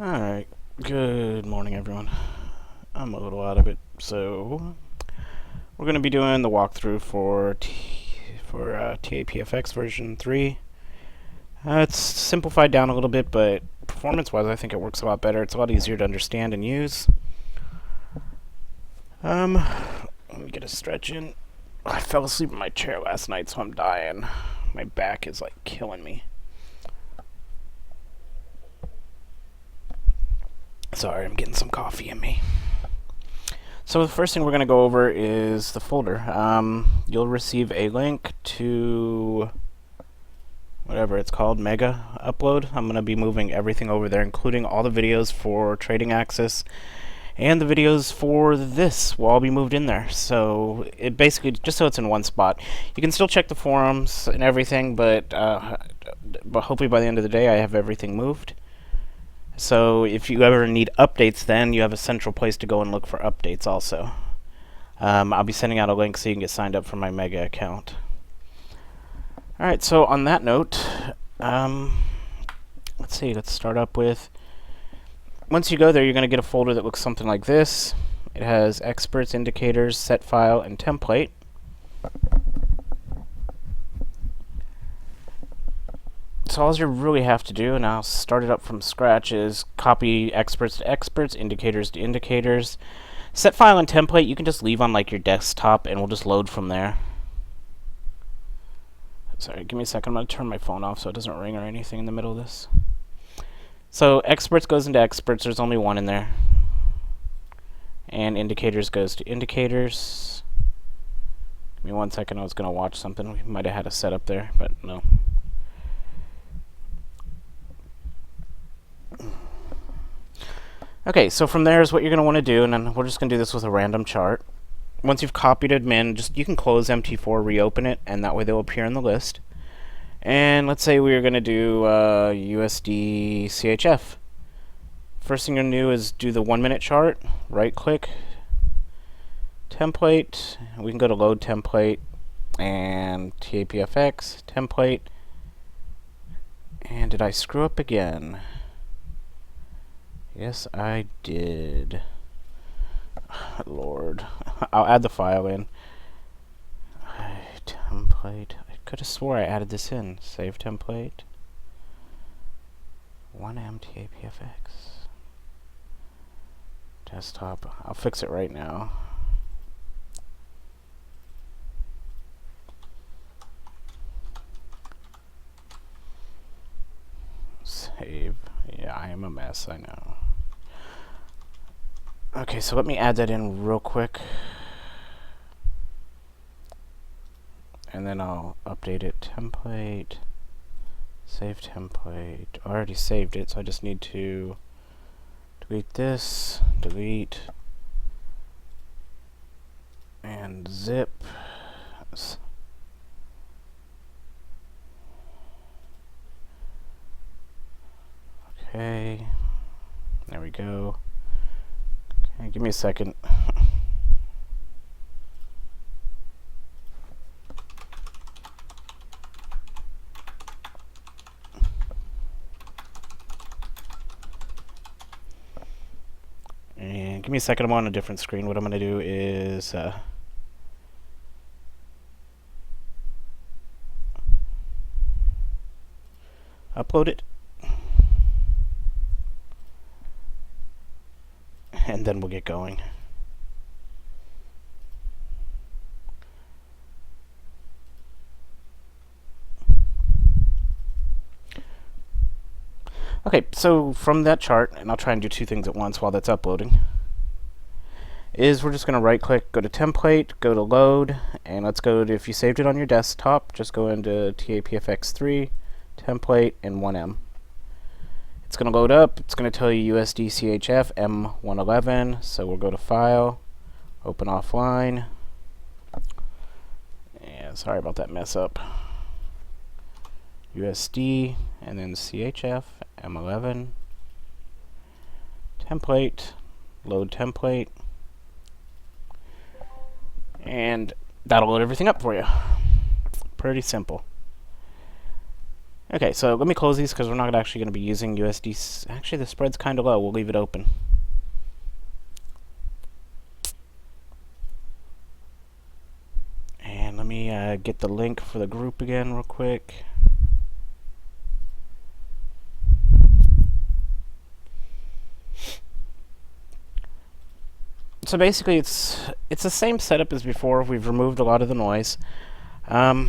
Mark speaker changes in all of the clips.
Speaker 1: Alright, good morning everyone. I'm a little out of it, so we're going to be doing the walkthrough for TAPFX version 3. It's simplified down a little bit, but performance-wise I think it works a lot better. It's a lot easier to understand and use. Let me get a stretch in. I fell asleep in my chair last night, so I'm dying. My back is like killing me. Sorry, I'm getting some coffee in me. So the first thing we're going to go over is the folder. You'll receive a link to whatever it's called, Mega Upload. I'm going to be moving everything over there, including all the videos for Trading Access, and the videos for this will all be moved in there. So it basically, just so it's in one spot. You can still check the forums and everything, but hopefully by the end of the day I have everything moved. So if you ever need updates, then you have a central place to go and look for updates also. I'll be sending out a link so you can get signed up for my Mega account. Alright, so on that note, let's start up with, once you go there, you're going to get a folder that looks something like this. It has experts, indicators, set file, and template. So all you really have to do, and I'll start it up from scratch, is copy experts to experts, indicators to indicators. Set file and template you can just leave on like your desktop and we'll just load from there. Sorry, give me a second. I'm going to turn my phone off so it doesn't ring or anything in the middle of this. So experts goes into experts. There's only one in there. And indicators goes to indicators. Give me 1 second. I was going to watch something. We might have had a setup there, but no. Okay, so from there is what you're going to want to do, and then we're just going to do this with a random chart. Once you've copied them in, you can close MT4, reopen it, and that way they'll appear in the list. And let's say we're going to do USD CHF. First thing you're going to do is do the 1 minute chart, right click, template, we can go to load template, and TAPFX, template, and did I screw up again? Yes, I did. Lord. I'll add the file in. Template. I could have swore I added this in. Save template. 1M TAPFX. Desktop. I'll fix it right now. Save. Yeah, I am a mess, I know. Okay, so let me add that in real quick. And then I'll update it. Template. Save template. I already saved it, so I just need to delete this. Delete. And zip. Okay. There we go. Okay, give me a second. And give me a second, I'm on a different screen. What I'm going to do is upload it. And then we'll get going. Okay, so from that chart, and I'll try and do two things at once while that's uploading, is we're just going to right click, go to template, go to load, and let's go to, if you saved it on your desktop, just go into TAPFX 3, template, and 1M. It's going to load up. It's going to tell you USD CHF M111. So we'll go to File, Open Offline. Yeah, sorry about that mess up. USD and then CHF M11. Template, load template, and that'll load everything up for you. Pretty simple. Okay, so let me close these because we're not actually going to be using USD. Actually, the spread's kind of low. We'll leave it open. And let me get the link for the group again real quick. So basically, it's the same setup as before. We've removed a lot of the noise. The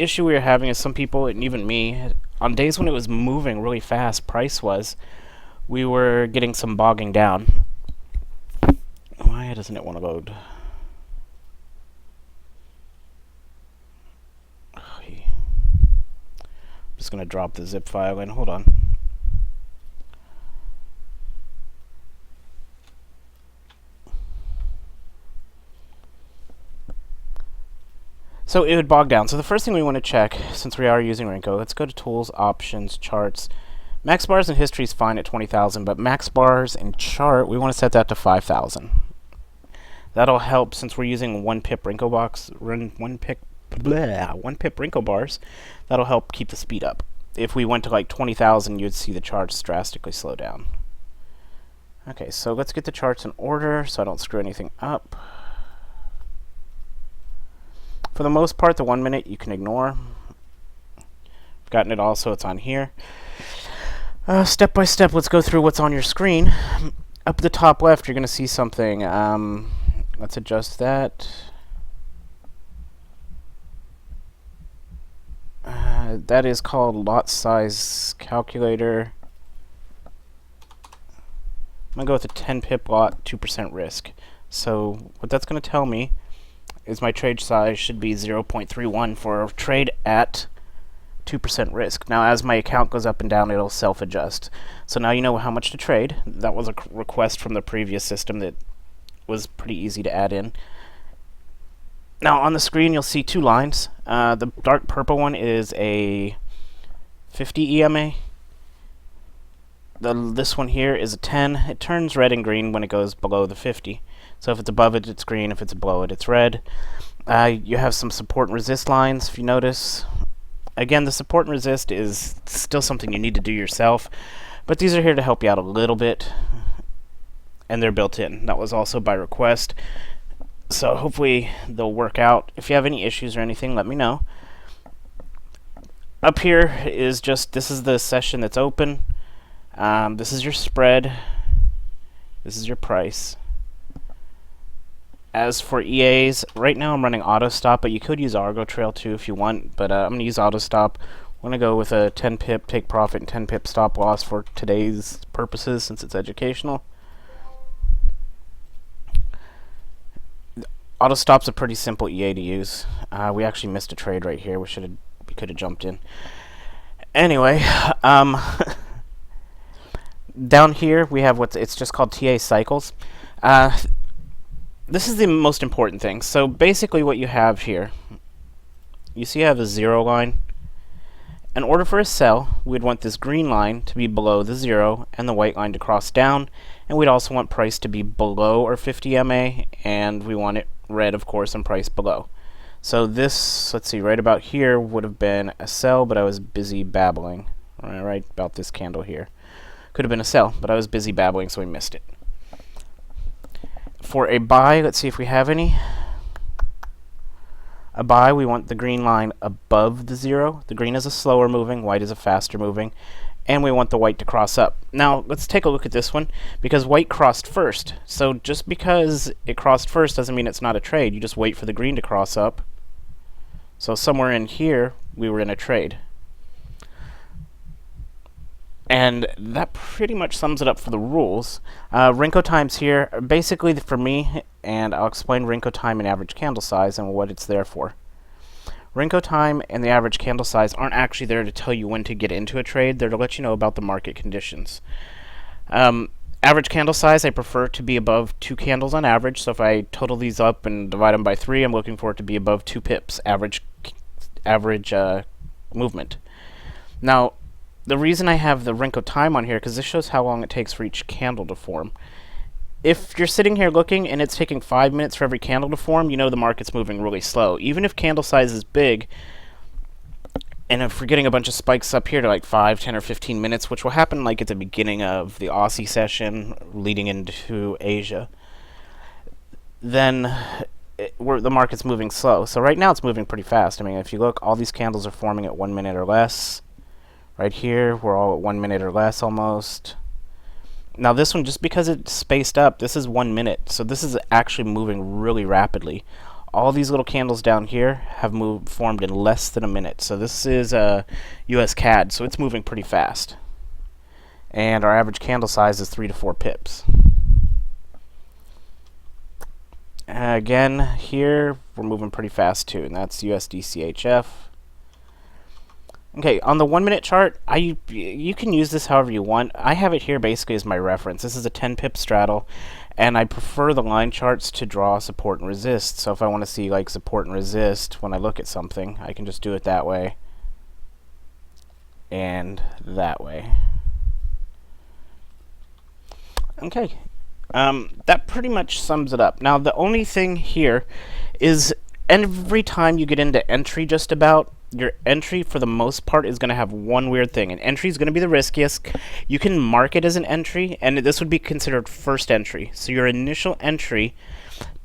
Speaker 1: issue we were having is some people, and even me, on days when it was moving really fast, price-was, we were getting some bogging down. Why doesn't it want to load? I'm just going to drop the zip file in. Hold on. So it would bog down. So the first thing we want to check, since we are using Rinko, let's go to Tools, Options, Charts. Max bars and history is fine at 20,000, but max bars and chart, we want to set that to 5,000. That'll help since we're using 1 pip Rinko box, 1 pip Rinko bars. That'll help keep the speed up. If we went to like 20,000, you'd see the charts drastically slow down. Okay, so let's get the charts in order so I don't screw anything up. For the most part, the 1 minute you can ignore. I've gotten it all, so it's on here. Step by step, let's go through what's on your screen. Up at the top left, you're going to see something. Let's adjust that. That is called lot size calculator. I'm going to go with a 10 pip lot, 2% risk. So what that's going to tell me is my trade size should be 0.31 for a trade at 2% risk. Now, as my account goes up and down, it'll self-adjust. So now you know how much to trade. That was a request from the previous system that was pretty easy to add in. Now, on the screen, you'll see 2 lines. The dark purple one is a 50 EMA. This one here is a 10. It turns red and green when it goes below the 50. So if it's above it, it's green. If it's below it, it's red. You have some support and resist lines, if you notice. Again, the support and resist is still something you need to do yourself, but these are here to help you out a little bit, and they're built in. That was also by request, so hopefully they'll work out. If you have any issues or anything, let me know. Up here is this is the session that's open. This is your spread. This is your price. As for EAs, right now I'm running auto stop, but you could use Argo Trail too if you want, but I'm going to use auto stop. I'm going to go with a 10 pip take profit and 10 pip stop loss for today's purposes since it's educational. Auto stop's a pretty simple EA to use. We actually missed a trade right here. We could have jumped in. Anyway, down here we have it's just called TA cycles. This is the most important thing. So basically what you have here, you see I have a 0 line. In order for a sell, we'd want this green line to be below the 0 and the white line to cross down, and we'd also want price to be below our 50 MA, and we want it red, of course, and price below. So this, let's see, right about here would have been a sell, but I was busy babbling. Right about this candle here. Could have been a sell, but I was busy babbling, so we missed it. For a buy, let's see if we have any. A buy, we want the green line above the 0. The green is a slower moving, white is a faster moving, and we want the white to cross up. Now, let's take a look at this one, because white crossed first. So just because it crossed first doesn't mean it's not a trade. You just wait for the green to cross up. So somewhere in here, we were in a trade. And that pretty much sums it up for the rules. Rinko times here, basically for me, and I'll explain Rinko time and average candle size and what it's there for. Rinko time and the average candle size aren't actually there to tell you when to get into a trade. They're to let you know about the market conditions. Average candle size, I prefer to be above 2 candles on average. So if I total these up and divide them by 3, I'm looking for it to be above 2 pips average movement. Now, the reason I have the Rinko time on here, because this shows how long it takes for each candle to form. If you're sitting here looking and it's taking 5 minutes for every candle to form, you know the market's moving really slow. Even if candle size is big, And if we're getting a bunch of spikes up here to like 5, 10, or 15 minutes, which will happen like at the beginning of the Aussie session leading into Asia, then the market's moving slow. So right now it's moving pretty fast. I mean, if you look, all these candles are forming at 1 minute or less. Right here, we're all at 1 minute or less almost. Now this one, just because it's spaced up, this is 1 minute. So this is actually moving really rapidly. All these little candles down here have formed in less than a minute. So this is US CAD, so it's moving pretty fast. And our average candle size is 3 to 4 pips. Again, here, we're moving pretty fast too, and that's USD-CHF. Okay, on the 1 minute chart, you can use this however you want. I have it here basically as my reference. This is a 10 pip straddle, and I prefer the line charts to draw support and resist. So if I want to see like support and resist when I look at something, I can just do it that way and that way. Okay, that pretty much sums it up. Now the only thing here is every time you get into entry, just about, your entry for the most part is going to have one weird thing. An entry is going to be the riskiest. You can mark it as an entry, and this would be considered first entry. So your initial entry,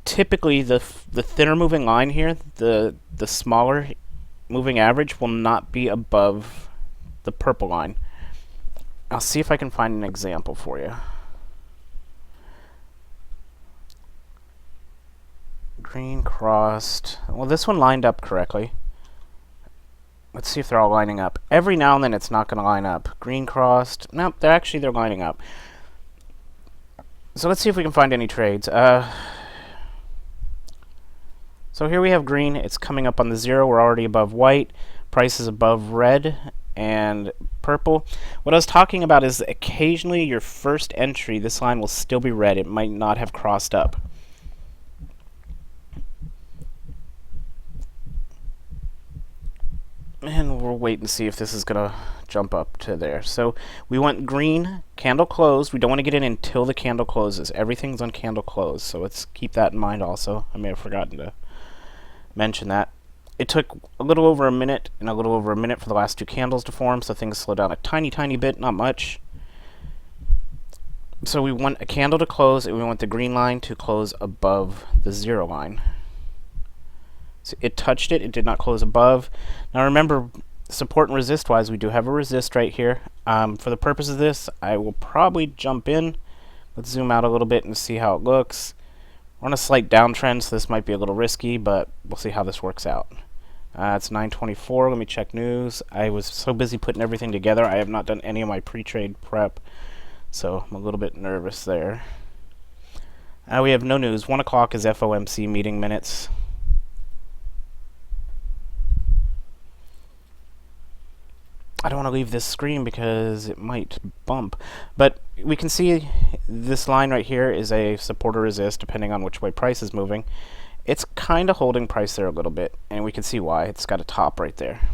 Speaker 1: typically the thinner moving line here, the smaller moving average, will not be above the purple line. I'll see if I can find an example for you. Green crossed. Well, this one lined up correctly. Let's see if they're all lining up. Every now and then it's not going to line up. Green crossed. Nope, they're lining up. So let's see if we can find any trades. So here we have green. It's coming up on the 0. We're already above white. Price is above red and purple. What I was talking about is occasionally your first entry, this line will still be red. It might not have crossed up. And we'll wait and see if this is going to jump up to there. So we want green, candle closed. We don't want to get in until the candle closes. Everything's on candle close, so let's keep that in mind also. I may have forgotten to mention that. It took a little over a minute and a little over a minute for the last two candles to form, so things slow down a tiny, tiny bit, not much. So we want a candle to close, and we want the green line to close above the 0 line. So it touched it, it did not close above. Now remember, support and resist wise, we do have a resist right here. For the purpose of this, I will probably jump in. Let's zoom out a little bit and see how it looks. We're on a slight downtrend, so this might be a little risky, but we'll see how this works out. It's 9:24. Let me check news. I was so busy putting everything together, I have not done any of my pre-trade prep, so I'm a little bit nervous there. We have no news. 1 o'clock is FOMC meeting minutes. I don't want to leave this screen because it might bump. But we can see this line right here is a support or resist depending on which way price is moving. It's kind of holding price there a little bit, and we can see why. It's got a top right there.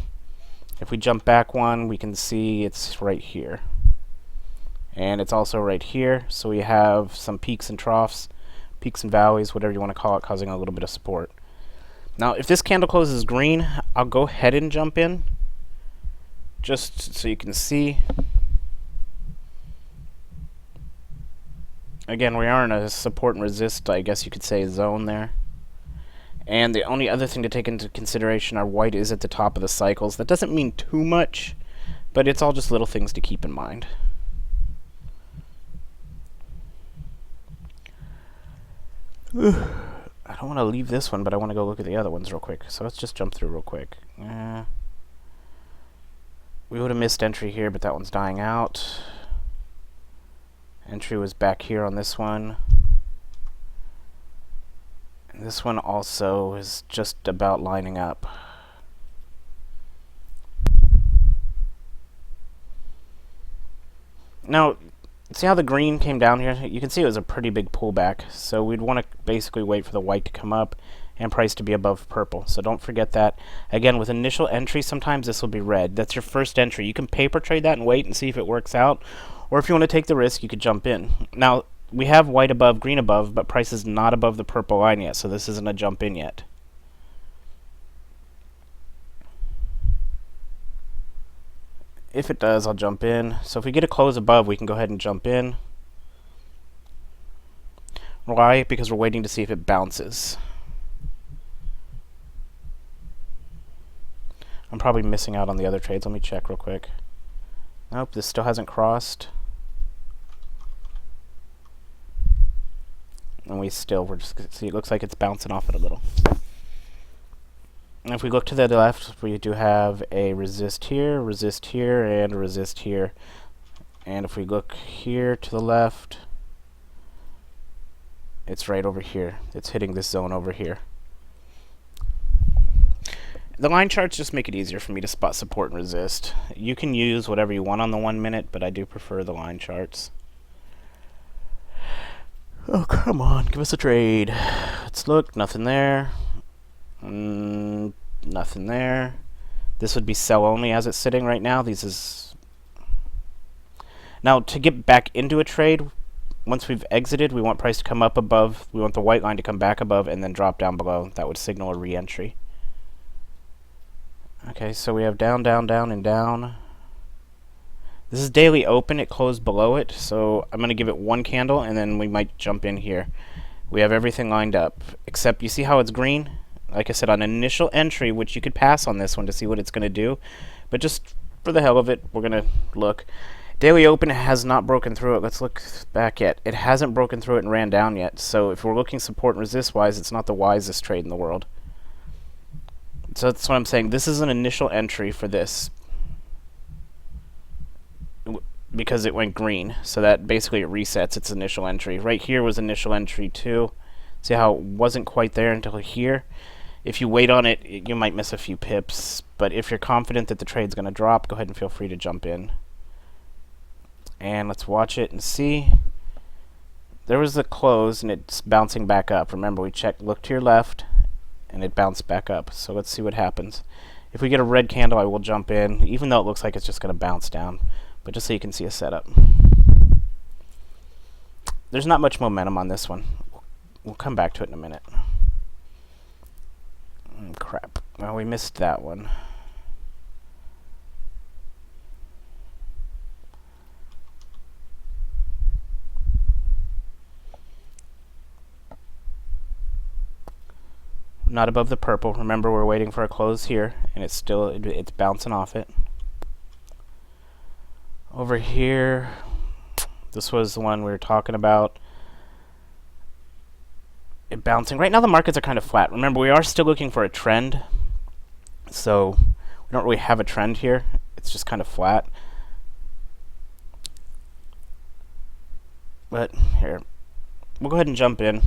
Speaker 1: If we jump back one, we can see it's right here. And it's also right here, so we have some peaks and troughs, peaks and valleys, whatever you want to call it, causing a little bit of support. Now, if this candle closes green, I'll go ahead and jump in, just so you can see. Again, we are in a support and resist, I guess you could say, zone there. And the only other thing to take into consideration, our white is at the top of the cycles. That doesn't mean too much, but it's all just little things to keep in mind. I don't want to leave this one, but I want to go look at the other ones real quick. So let's just jump through real quick. We would have missed entry here, but that one's dying out. Entry was back here on this one. And this one also is just about lining up. Now, see how the green came down here? You can see it was a pretty big pullback. So we'd want to basically wait for the white to come up and price to be above purple. So don't forget that. Again, with initial entry, sometimes this will be red. That's your first entry. You can paper trade that and wait and see if it works out. Or if you want to take the risk, you could jump in. Now, we have white above, green above, but price is not above the purple line yet, so this isn't a jump in yet. If it does, I'll jump in. So if we get a close above, we can go ahead and jump in. Why? Because we're waiting to see if it bounces. I'm probably missing out on the other trades. Let me check real quick. Nope, this still hasn't crossed. And we're just see, it looks like it's bouncing off it a little. And if we look to the left, we do have a resist here, and a resist here. And if we look here to the left, it's right over here. It's hitting this zone over here. The line charts just make it easier for me to spot support and resist. You can use whatever you want on the 1 minute, but I do prefer the line charts. Oh, come on, give us a trade. Let's look, nothing there. Nothing there. This would be sell only as it's sitting right now. Now, to get back into a trade, once we've exited, we want price to come up above. We want the white line to come back above and then drop down below. That would signal a re-entry. Okay, so we have down, down, down, and down. This is daily open. It closed below it, so I'm going to give it one candle, and then we might jump in here. We have everything lined up, except you see how it's green? Like I said, on initial entry, which you could pass on this one to see what it's going to do, but just for the hell of it, we're going to look. Daily open has not broken through it. Let's look back yet. It hasn't broken through it and ran down yet, so if we're looking support and resist-wise, it's not the wisest trade in the world. So that's what I'm saying. This is an initial entry for this because it went green. So that basically it resets its initial entry. Right here was initial entry 2. See how it wasn't quite there until here? If you wait on it, you might miss a few pips. But if you're confident that the trade's going to drop, go ahead and feel free to jump in. And let's watch it and see. There was the close, and it's bouncing back up. Remember, we checked, look to your left, and it bounced back up. So let's see what happens. If we get a red candle, I will jump in, even though it looks like it's just going to bounce down. But just so you can see a setup. There's not much momentum on this one. We'll come back to it in a minute. Crap. Well, we missed that one. Not above the purple. Remember, we're waiting for a close here, and it's bouncing off it. Over here, this was the one we were talking about. It bouncing. Right now the markets are kind of flat. Remember, we are still looking for a trend. So we don't really have a trend here. It's just kind of flat. But here, we'll go ahead and jump in.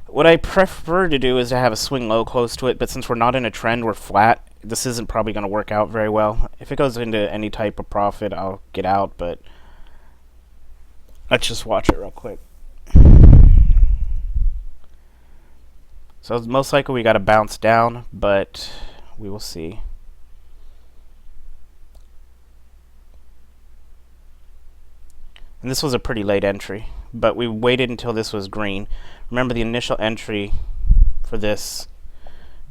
Speaker 1: What I prefer to do is to have a swing low close to it, but since we're not in a trend, we're flat. This isn't probably going to work out very well. If it goes into any type of profit, I'll get out, but let's just watch it real quick. So most likely we got to bounce down, but we will see. And this was a pretty late entry, but we waited until this was green. Remember, the initial entry for this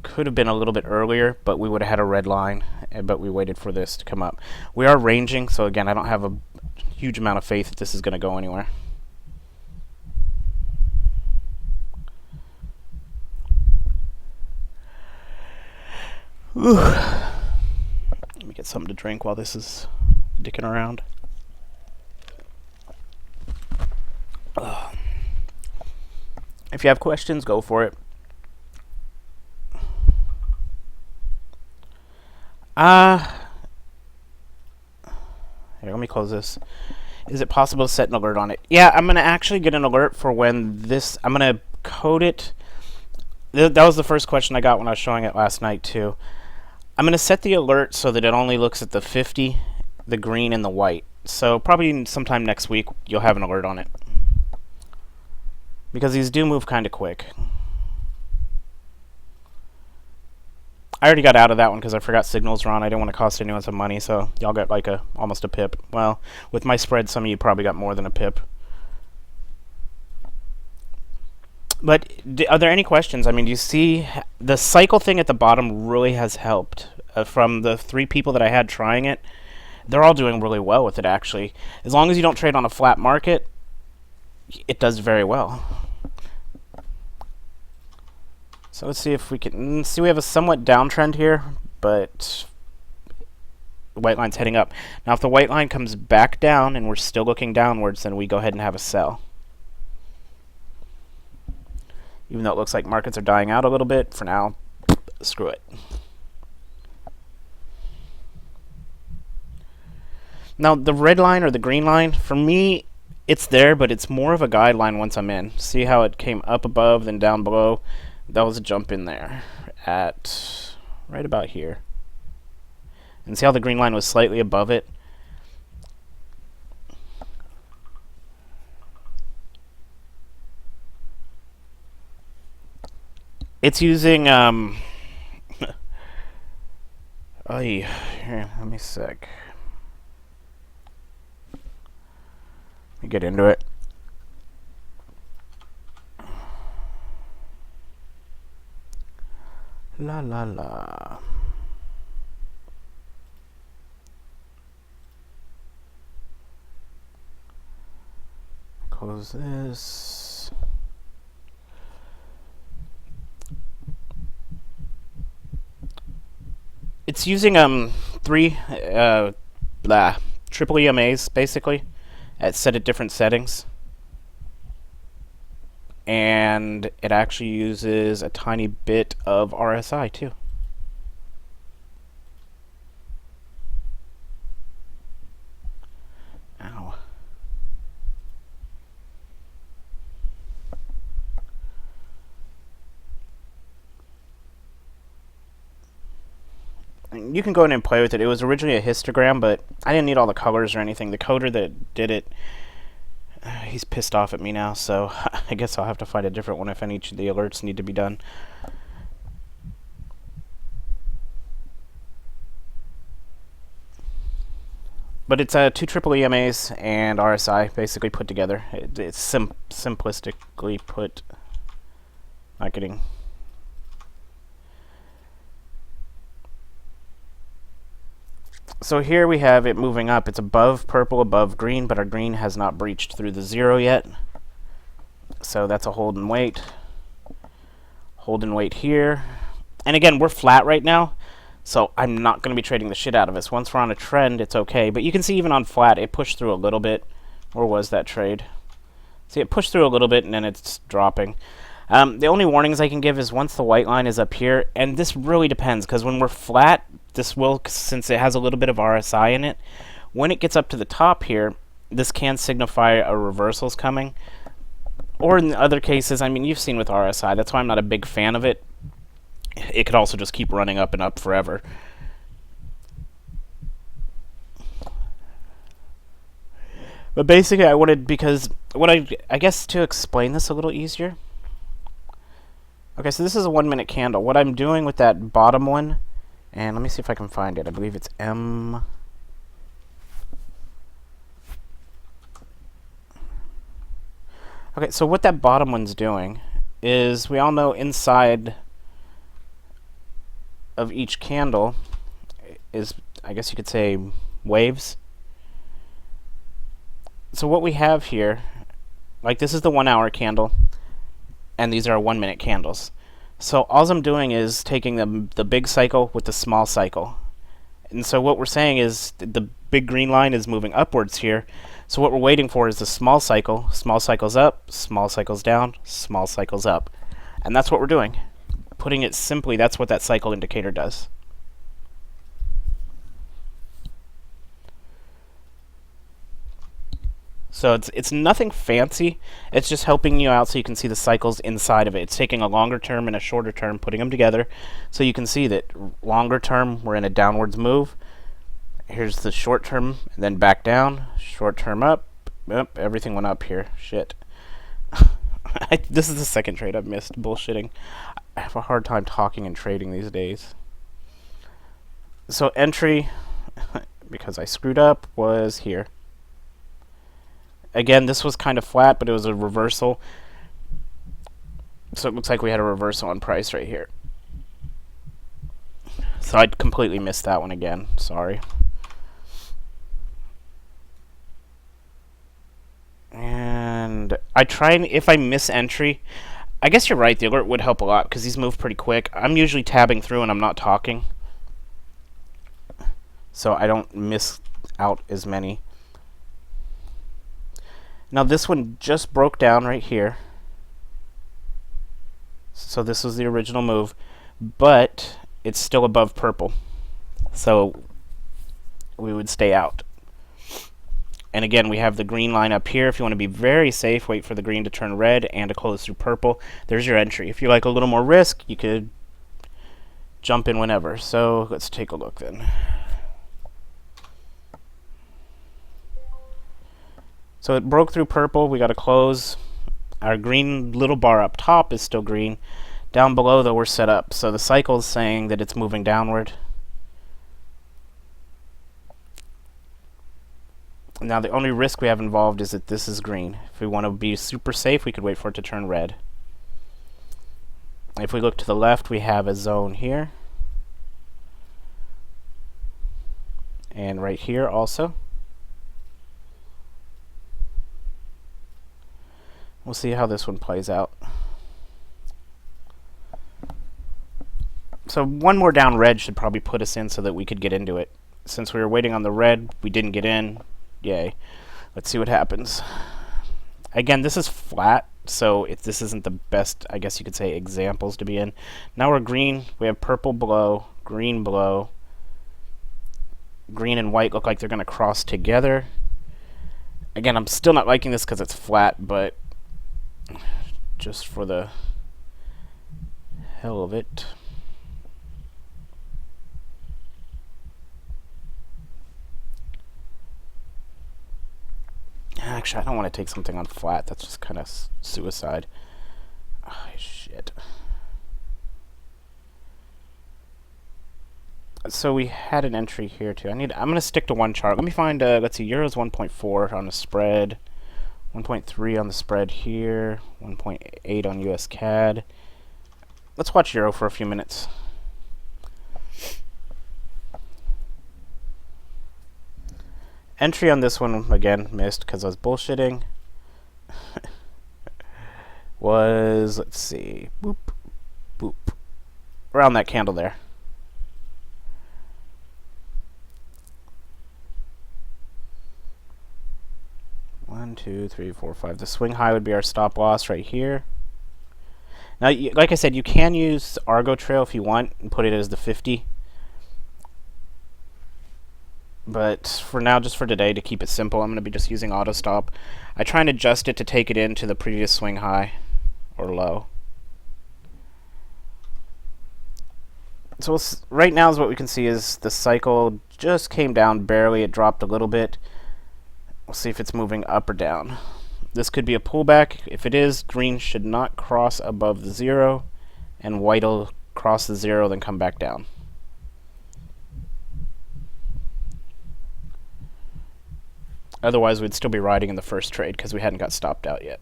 Speaker 1: could have been a little bit earlier, but we would have had a red line, but we waited for this to come up. We are ranging, so again, I don't have a huge amount of faith that this is going to go anywhere. Ooh. Let me get something to drink while this is dicking around. If you have questions, go for it. Here, let me close this. Is it possible to set an alert on it? Yeah, I'm going to actually get an alert for when this... I'm going to code it. That was the first question I got when I was showing it last night, too. I'm going to set the alert so that it only looks at the 50, the green, and the white. So probably sometime next week, you'll have an alert on it. Because these do move kind of quick. I already got out of that one because I forgot signals were on. I didn't want to cost anyone some money, so y'all got like almost a pip. Well, with my spread, some of you probably got more than a pip. But are there any questions? I mean, do you see the cycle thing at the bottom really has helped. From the 3 people that I had trying it, They're all doing really well with it, actually. As long as you don't trade on a flat market, it does very well. So let's see if we can see. We have a somewhat downtrend here, but the white line's heading up. Now, if the white line comes back down and we're still looking downwards, then we go ahead and have a sell. Even though it looks like markets are dying out a little bit, for now, screw it. Now, the red line or the green line, for me, it's there, but it's more of a guideline once I'm in. See how it came up above, then down below? That was a jump in there at right about here. And see how the green line was slightly above it? It's using, oh, here, let me sec. Let me get into it. La la la. Close this. It's using three triple EMAs basically set at different settings, and it actually uses a tiny bit of RSI too. Ow. You can go in and play with it. It was originally a histogram, but I didn't need all the colors or anything. The coder that did it, he's pissed off at me now, so I guess I'll have to find a different one if any of the alerts need to be done. But it's two triple EMAs and RSI basically put together. It's simplistically put. Not kidding. So here we have it moving up. It's above purple, above green, but our green has not breached through the 0 yet. So that's a hold and wait. Hold and wait here. And again, we're flat right now, so I'm not going to be trading the shit out of this. Once we're on a trend, it's okay. But you can see even on flat, it pushed through a little bit. Where was that trade? See, it pushed through a little bit, and then it's dropping. The only warnings I can give is once the white line is up here, and this really depends, because when we're flat, this will, since it has a little bit of RSI in it, when it gets up to the top here, this can signify a reversal's coming. Or in other cases, I mean, you've seen with RSI, that's why I'm not a big fan of it. It could also just keep running up and up forever. But basically, I wanted, because what I guess to explain this a little easier. Okay, so this is a 1 minute candle. What I'm doing with that bottom one, and let me see if I can find it. I believe it's M. Okay, so what that bottom one's doing is, we all know inside of each candle is, I guess you could say, waves. So what we have here, like this is the 1 hour candle, and these are 1 minute candles. So all I'm doing is taking the big cycle with the small cycle. And so what we're saying is the big green line is moving upwards here. So what we're waiting for is the small cycle. Small cycles up, small cycles down, small cycles up. And that's what we're doing. Putting it simply, that's what that cycle indicator does. So it's nothing fancy. It's just helping you out so you can see the cycles inside of it. It's taking a longer term and a shorter term, putting them together, so you can see that longer term, we're in a downwards move. Here's the short term, and then back down. Short term up. Yep, everything went up here. Shit. This is the second trade I've missed. Bullshitting. I have a hard time talking and trading these days. So entry, because I screwed up, was here. Again, this was kind of flat, but it was a reversal. So it looks like we had a reversal on price right here. So I completely missed that one again. Sorry. I try and if I miss entry, I guess you're right. The alert would help a lot because these move pretty quick. I'm usually tabbing through and I'm not talking, so I don't miss out as many. Now this one just broke down right here. So this was the original move, but it's still above purple. So we would stay out. And again, we have the green line up here. If you want to be very safe, wait for the green to turn red and to close through purple. There's your entry. If you like a little more risk, you could jump in whenever. So let's take a look then. So it broke through purple. We got to close. Our green little bar up top is still green. Down below, though, we're set up. So the cycle is saying that it's moving downward. Now the only risk we have involved is that this is green. If we want to be super safe, we could wait for it to turn red. If we look to the left, we have a zone here. And right here also. We'll see how this one plays out. So one more down red should probably put us in so that we could get into it. Since we were waiting on the red, we didn't get in. Yay. Let's see what happens. Again, this is flat, so this isn't the best, I guess you could say, examples to be in. Now we're green. We have purple below, green below. Green and white look like they're going to cross together. Again, I'm still not liking this because it's flat, but just for the hell of it. Actually, I don't want to take something on flat. That's just kind of suicide. Oh, shit. So we had an entry here too. I'm going to stick to one chart. Let me find, let's see, Euro's 1.4 on the spread. 1.3 on the spread here. 1.8 on US CAD. Let's watch Euro for a few minutes. Entry on this one, again, missed because I was bullshitting. Was, let's see, boop, boop. Around that candle there. One, two, three, four, five. The swing high would be our stop loss right here. Now, like I said, you can use Argo Trail if you want and put it as the 50. But for now, just for today, to keep it simple, I'm going to be just using auto stop. I try and adjust it to take it into the previous swing high or low. So right now is what we can see is the cycle just came down barely. It dropped a little bit. We'll see if it's moving up or down. This could be a pullback. If it is, green should not cross above the 0, and white will cross the 0, then come back down. Otherwise, we'd still be riding in the first trade because we hadn't got stopped out yet.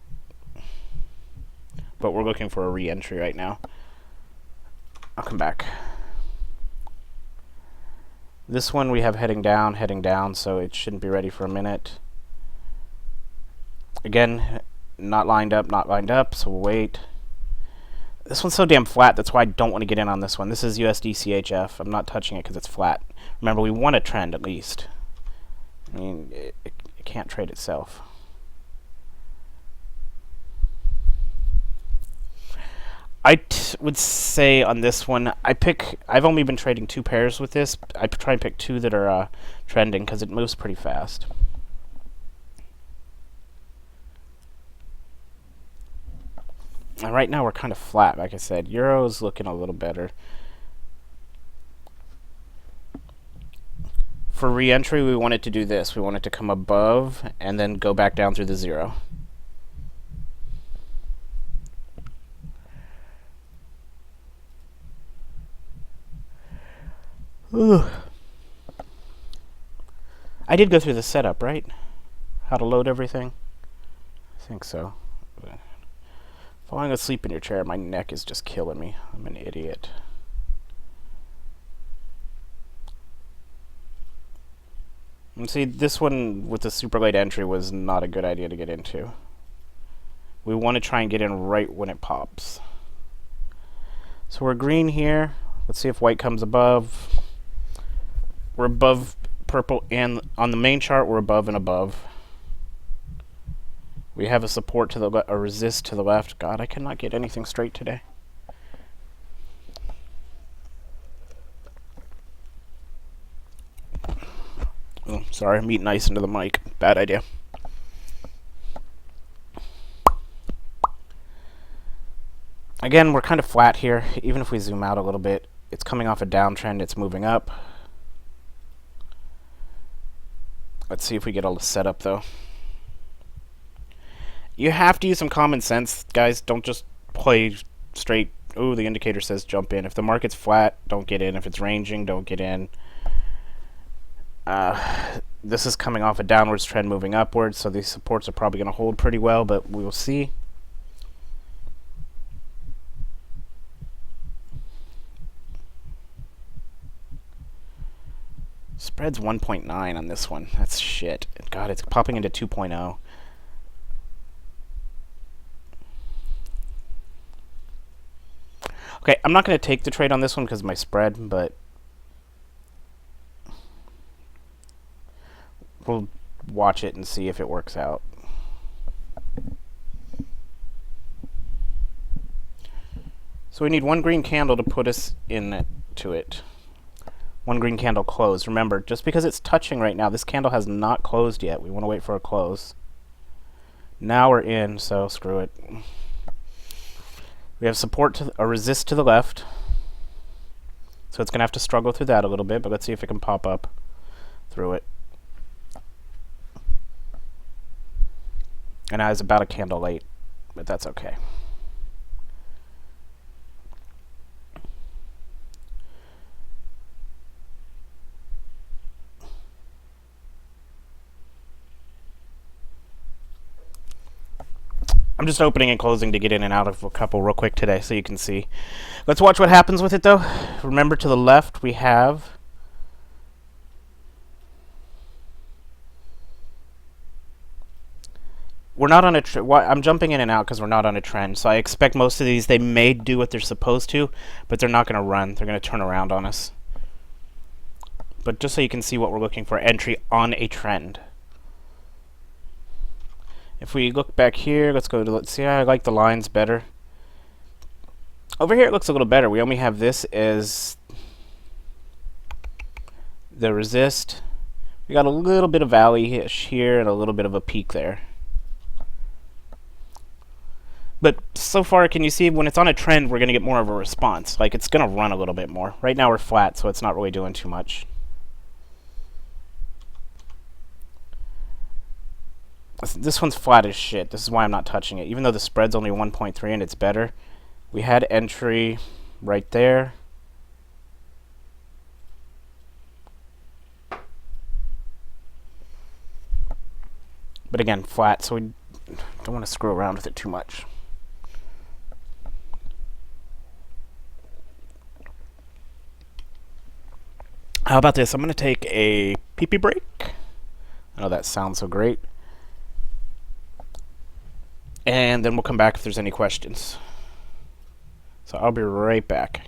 Speaker 1: But we're looking for a re-entry right now. I'll come back. This one we have heading down, so it shouldn't be ready for a minute. Again, not lined up, so we'll wait. This one's so damn flat, that's why I don't want to get in on this one. This is USD CHF. I'm not touching it because it's flat. Remember, we want a trend at least. I mean, it can't trade itself. I would say on this one, I've only been trading 2 pairs with this. I try and pick 2 that are trending because it moves pretty fast. And right now we're kind of flat, like I said. Euro's looking a little better. For re-entry, we wanted to do this. We wanted to come above and then go back down through the 0. Ugh. I did go through the setup, right? How to load everything? I think so. Falling asleep in your chair, my neck is just killing me. I'm an idiot. And see, this one with the super late entry was not a good idea to get into. We want to try and get in right when it pops. So we're green here. Let's see if white comes above. We're above purple, and on the main chart we're above and above. We have a support to the a resist to the left. God, I cannot get anything straight today. Oh, sorry, I'm eating ice into the mic. Bad idea. Again, we're kind of flat here. Even if we zoom out a little bit, it's coming off a downtrend. It's moving up. Let's see if we get all the setup, though. You have to use some common sense, guys. Don't just play straight. Oh, the indicator says jump in. If the market's flat, don't get in. If it's ranging, don't get in. This is coming off a downwards trend moving upwards, so these supports are probably going to hold pretty well, but we will see. Spread's 1.9 on this one. That's shit. God, it's popping into 2.0. Okay, I'm not going to take the trade on this one because of my spread, but we'll watch it and see if it works out. So we need one green candle to put us into it. One green candle closed. Remember, just because it's touching right now, this candle has not closed yet. We want to wait for a close. Now we're in, so screw it. We have support to a resist to the left. So it's going to have to struggle through that a little bit, but let's see if it can pop up through it. And I was about a candle late, but that's okay. I'm just opening and closing to get in and out of a couple real quick today so you can see. Let's watch what happens with it, though. Remember, to the left we have we're not on a I'm jumping in and out because we're not on a trend. So I expect most of these, they may do what they're supposed to, but they're not going to run. They're going to turn around on us. But just so you can see what we're looking for, entry on a trend. If we look back here, let's go to, let's see, I like the lines better. Over here it looks a little better. We only have this as the resist. We got a little bit of valley-ish here and a little bit of a peak there. But so far, can you see when it's on a trend, we're going to get more of a response. Like, it's going to run a little bit more. Right now we're flat, so it's not really doing too much. This one's flat as shit. This is why I'm not touching it. Even though the spread's only 1.3 and it's better. We had entry right there. But again, flat, so we don't want to screw around with it too much. How about this? I'm going to take a pee-pee break. I know that sounds so great. And then we'll come back if there's any questions. So I'll be right back.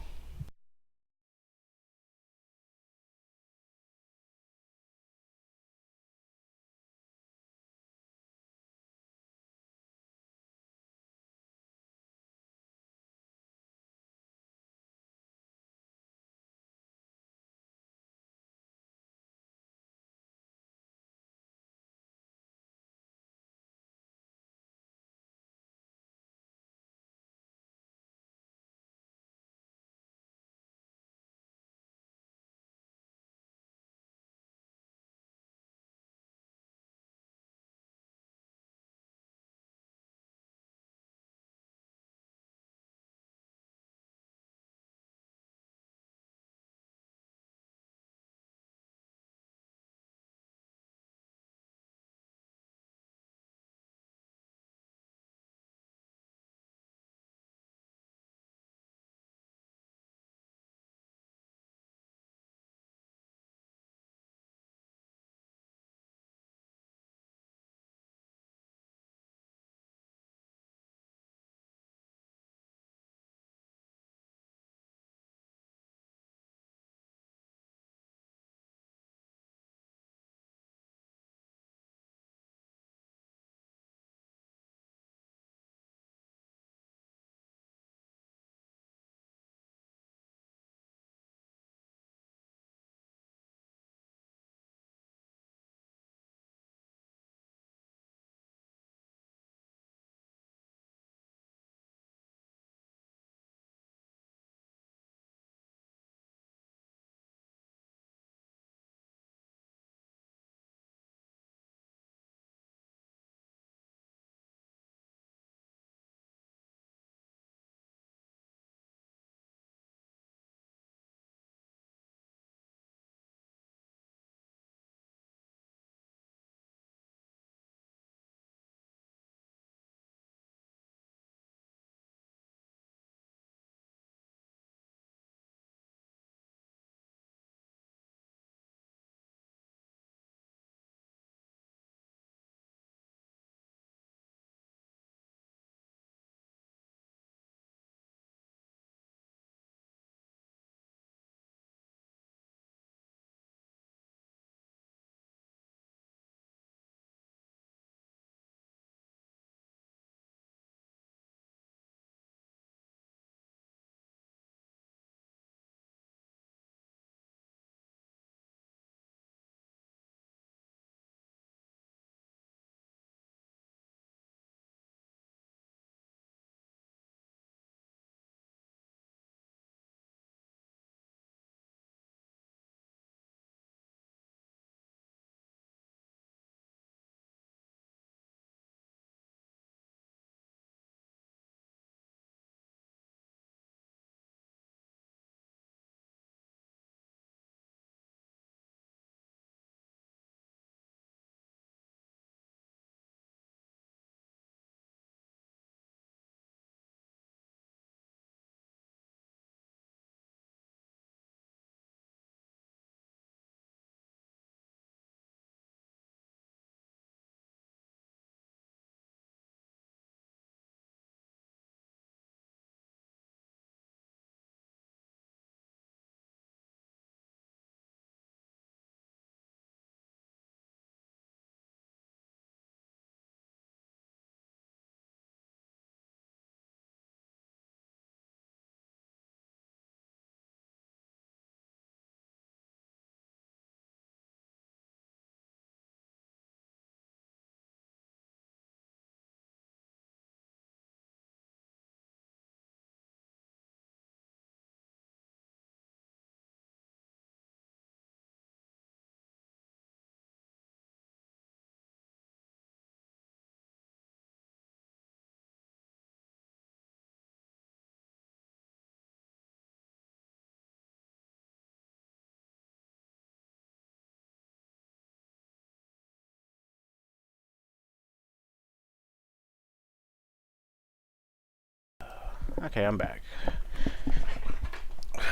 Speaker 1: Okay, I'm back.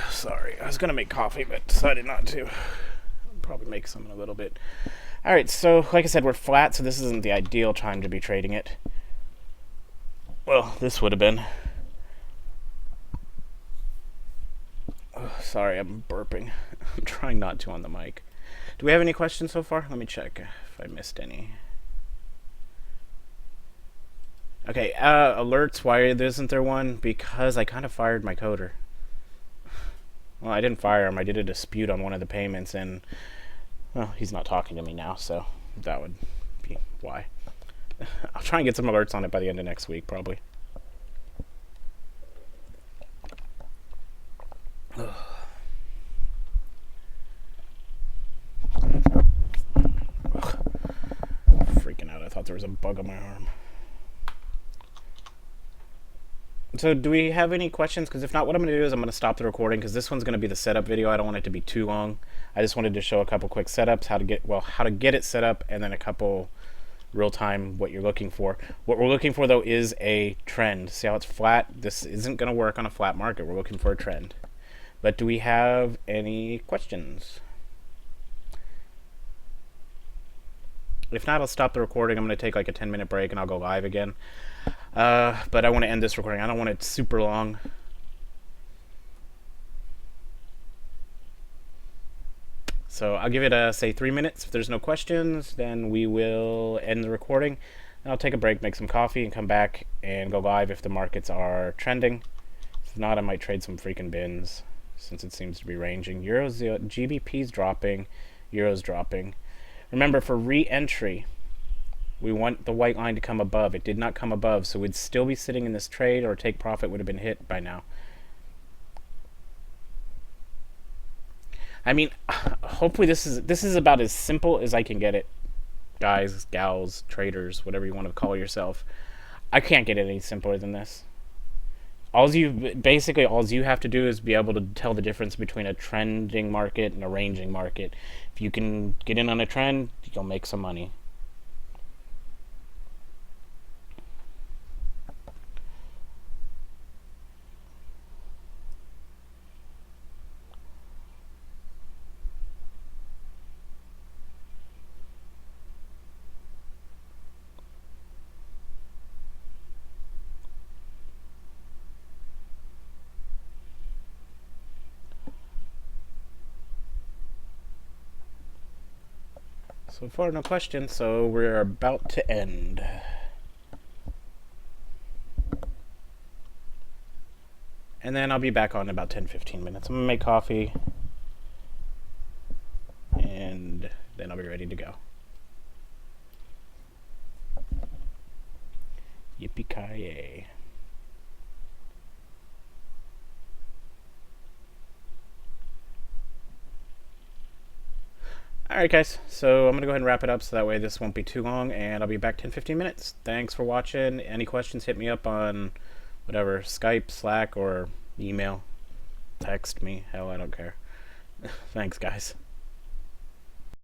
Speaker 1: Sorry, I was gonna make coffee, but decided not to. I'll probably make some in a little bit. Alright, so like I said, we're flat, so this isn't the ideal time to be trading it. Well, this would have been. Oh, sorry, I'm burping. I'm trying not to on the mic. Do we have any questions so far? Let me check if I missed any. Okay, alerts, why isn't there one? Because I kind of fired my coder. Well, I didn't fire him, I did a dispute on one of the payments, and, well, he's not talking to me now, so that would be why. I'll try and get some alerts on it by the end of next week, probably. Freaking out, I thought there was a bug on my arm. So do we have any questions? Because if not, what I'm going to do is I'm going to stop the recording, because this one's going to be the setup video. I don't want it to be too long. I just wanted to show a couple quick setups, how to get it set up, and then a couple real-time what you're looking for. What we're looking for, though, is a trend. See how it's flat? This isn't going to work on a flat market. We're looking for a trend. But do we have any questions? If not, I'll stop the recording. I'm going to take like a 10-minute break, and I'll go live again. But I want to end this recording. I don't want it super long. So I'll give it, say, 3 minutes. If there's no questions, then we will end the recording. And I'll take a break, make some coffee, and come back and go live if the markets are trending. If not, I might trade some freaking bins, since it seems to be ranging. GBP's dropping, Euro's dropping. Remember, for re-entry, we want the white line to come above. It did not come above, so we'd still be sitting in this trade, or take profit would have been hit by now. I mean, hopefully this is about as simple as I can get it, guys, gals, traders, whatever you want to call yourself. I can't get it any simpler than this. All you have to do is be able to tell the difference between a trending market and a ranging market. If you can get in on a trend, you'll make some money. So far, no questions, so we're about to end. And then I'll be back on in about 10-15 minutes. I'm going to make coffee, and then I'll be ready to go. Yippee-ki-yay. Alright guys, so I'm going to go ahead and wrap it up so that way this won't be too long, and I'll be back 10-15 minutes. Thanks for watching. Any questions, hit me up on whatever, Skype, Slack, or email. Text me. Hell, I don't care. Thanks guys.